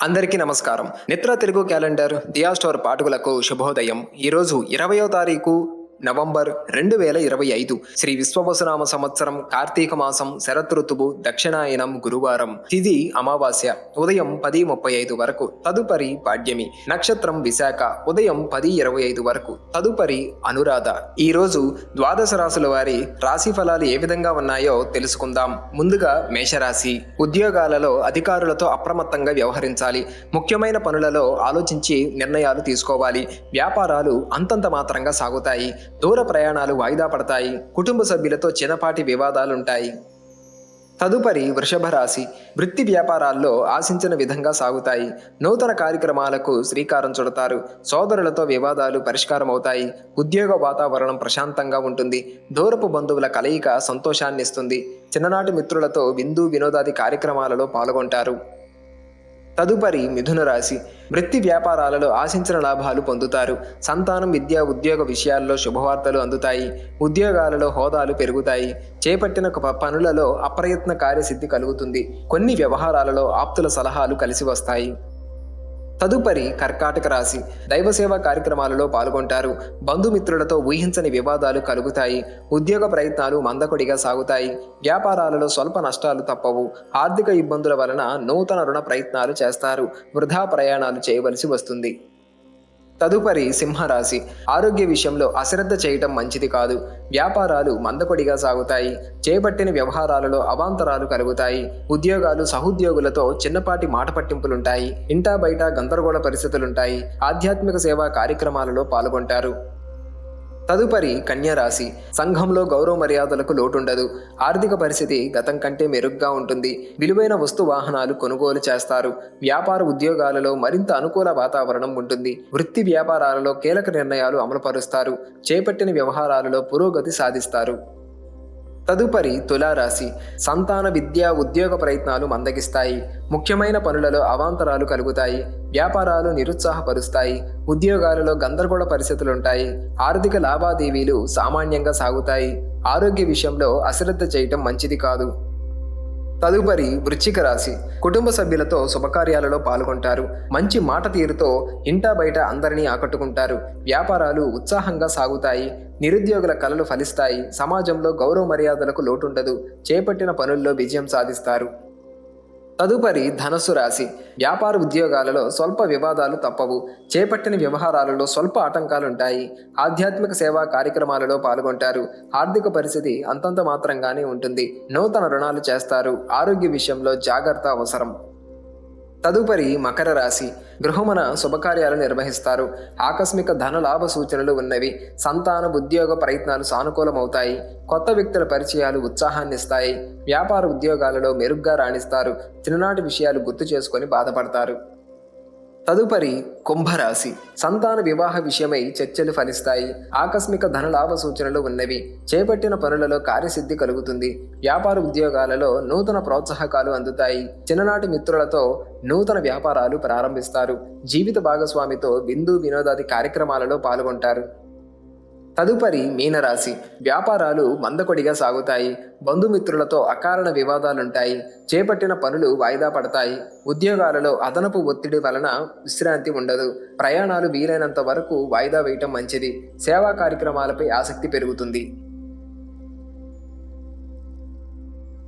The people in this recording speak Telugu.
అందరికీ నమస్కారం. నిత్ర తెలుగు క్యాలెండర్ దియా స్టోర్ పాఠకులకు శుభోదయం. ఈరోజు 20వ తారీఖు నవంబర్ 2025 శ్రీ విశ్వవసునామ సంవత్సరం కార్తీక మాసం శరతృతువు దక్షిణాయనం గురువారం. తిథి అమావాస్య ఉదయం 10:35 వరకు. తదుపరి పాడ్యమి. నక్షత్రం విశాఖ ఉదయం 10:25 వరకు. తదుపరి అనురాధ. ఈ రోజు ద్వాదశ రాశుల వారి రాశి ఫలాలు ఏ విధంగా ఉన్నాయో తెలుసుకుందాం. ముందుగా మేషరాశి. ఉద్యోగాలలో అధికారులతో అప్రమత్తంగా వ్యవహరించాలి. ముఖ్యమైన పనులలో ఆలోచించి నిర్ణయాలు తీసుకోవాలి. వ్యాపారాలు అంతంత మాత్రంగా సాగుతాయి. దూర ప్రయాణాలు వాయిదా పడతాయి. కుటుంబ సభ్యులతో చిన్నపాటి వివాదాలుంటాయి. తదుపరి వృషభ రాశి. వృత్తి వ్యాపారాల్లో ఆశించిన విధంగా సాగుతాయి. నూతన కార్యక్రమాలకు శ్రీకారం చుడతారు. సోదరులతో వివాదాలు పరిష్కారం అవుతాయి. ఉద్యోగ వాతావరణం ప్రశాంతంగా ఉంటుంది. దూరపు బంధువుల కలయిక సంతోషాన్ని ఇస్తుంది. చిన్ననాటి మిత్రులతో విందు వినోదాది కార్యక్రమాలలో పాల్గొంటారు. తదుపరి మిథున రాశి. వృత్తి వ్యాపారాలలో ఆశించిన లాభాలు పొందుతారు. సంతానం, విద్య, ఉద్యోగ విషయాల్లో శుభవార్తలు అందుతాయి. ఉద్యోగాలలో హోదాలు పెరుగుతాయి. చేపట్టిన పనులలో అప్రయత్న కార్యసిద్ధి కలుగుతుంది. కొన్ని వ్యవహారాలలో ఆప్తుల సలహాలు కలిసి వస్తాయి. తదుపరి కర్కాటక రాశి. దైవసేవా కార్యక్రమాలలో పాల్గొంటారు. బంధుమిత్రులతో ఊహించని వివాదాలు కలుగుతాయి. ఉద్యోగ ప్రయత్నాలు మందకొడిగా సాగుతాయి. వ్యాపారాలలో స్వల్ప నష్టాలు తప్పవు. ఆర్థిక ఇబ్బందుల వలన నూతన రుణ ప్రయత్నాలు చేస్తారు. వృధా ప్రయాణాలు చేయవలసి వస్తుంది. తదుపరి సింహరాశి. ఆరోగ్య విషయంలో అశ్రద్ధ చేయటం మంచిది కాదు. వ్యాపారాలు మందకొడిగా సాగుతాయి. చేపట్టిన వ్యవహారాలలో అవాంతరాలు కలుగుతాయి. ఉద్యోగాలు సహోద్యోగులతో చిన్నపాటి మాట పట్టింపులుంటాయి. ఇంటా బయట గందరగోళ పరిస్థితులుంటాయి. ఆధ్యాత్మిక సేవా కార్యక్రమాలలో పాల్గొంటారు. తదుపరి కన్యరాశి. సంఘంలో గౌరవ మర్యాదలకు లోటుండదు. ఆర్థిక పరిస్థితి గతం కంటే మెరుగ్గా ఉంటుంది. విలువైన వస్తు వాహనాలు కొనుగోలు చేస్తారు. వ్యాపార ఉద్యోగాలలో మరింత అనుకూల వాతావరణం ఉంటుంది. వృత్తి వ్యాపారాలలో కీలక నిర్ణయాలు అమలుపరుస్తారు. చేపట్టిన వ్యవహారాలలో పురోగతి సాధిస్తారు. తదుపరి తులారాశి. సంతాన, విద్య, ఉద్యోగ ప్రయత్నాలు మందగిస్తాయి. ముఖ్యమైన పనులలో అవాంతరాలు కలుగుతాయి. వ్యాపారాలు నిరుత్సాహపరుస్తాయి. ఉద్యోగాలలో గందరగోళ పరిస్థితులుంటాయి. ఆర్థిక లావాదేవీలు సామాన్యంగా సాగుతాయి. ఆరోగ్య విషయంలో అశ్రద్ధ చేయటం మంచిది కాదు. తదుపరి వృశ్చిక రాశి. కుటుంబ సభ్యులతో శుభకార్యాలలో పాల్గొంటారు. మంచి మాట తీరుతో ఇంటా బయట అందరినీ ఆకట్టుకుంటారు. వ్యాపారాలు ఉత్సాహంగా సాగుతాయి. నిరుద్యోగుల కలలు ఫలిస్తాయి. సమాజంలో గౌరవ మర్యాదలకు లోటుండదు. చేపట్టిన పనుల్లో విజయం సాధిస్తారు. తదుపరి ధనస్సు రాశి. వ్యాపార ఉద్యోగాలలో స్వల్ప వివాదాలు తప్పవు. చేపట్టిన వ్యవహారాలలో స్వల్ప ఆటంకాలుంటాయి. ఆధ్యాత్మిక సేవా కార్యక్రమాలలో పాల్గొంటారు. ఆర్థిక పరిస్థితి అంతంత మాత్రంగానే ఉంటుంది. నూతన రుణాలు చేస్తారు. ఆరోగ్య విషయంలో జాగ్రత్త అవసరం. తదుపరి మకర రాశి. గృహమున శుభకార్యాలు నిర్వహిస్తారు. ఆకస్మిక ధన లాభ సూచనలు ఉన్నవి. సంతాన, ఉద్యోగ ప్రయత్నాలు సానుకూలమవుతాయి. కొత్త వ్యక్తుల పరిచయాలు ఉత్సాహాన్నిస్తాయి. వ్యాపార ఉద్యోగాలలో మెరుగ్గా రాణిస్తారు. చిన్ననాటి విషయాలు గుర్తు చేసుకొని బాధపడతారు. తదుపరి కుంభరాశి. సంతాన వివాహ విషయమై చర్చలు ఫలిస్తాయి. ఆకస్మిక ధనలాభ సూచనలు ఉన్నవి. చేపట్టిన పనులలో కార్యసిద్ధి కలుగుతుంది. వ్యాపార ఉద్యోగాలలో నూతన ప్రోత్సాహకాలు అందుతాయి. చిన్ననాటి మిత్రులతో నూతన వ్యాపారాలు ప్రారంభిస్తారు. జీవిత భాగస్వామితో విందు వినోదాది కార్యక్రమాలలో పాల్గొంటారు. తదుపరి మీనరాశి. వ్యాపారాలు మందకొడిగా సాగుతాయి. బంధుమిత్రులతో అకారణ వివాదాలుంటాయి. చేపట్టిన పనులు వాయిదా పడతాయి. ఉద్యోగాలలో అదనపు ఒత్తిడి వలన విశ్రాంతి ఉండదు. ప్రయాణాలు వీలైనంత వరకు వాయిదా వేయటం మంచిది. సేవా కార్యక్రమాలపై ఆసక్తి పెరుగుతుంది.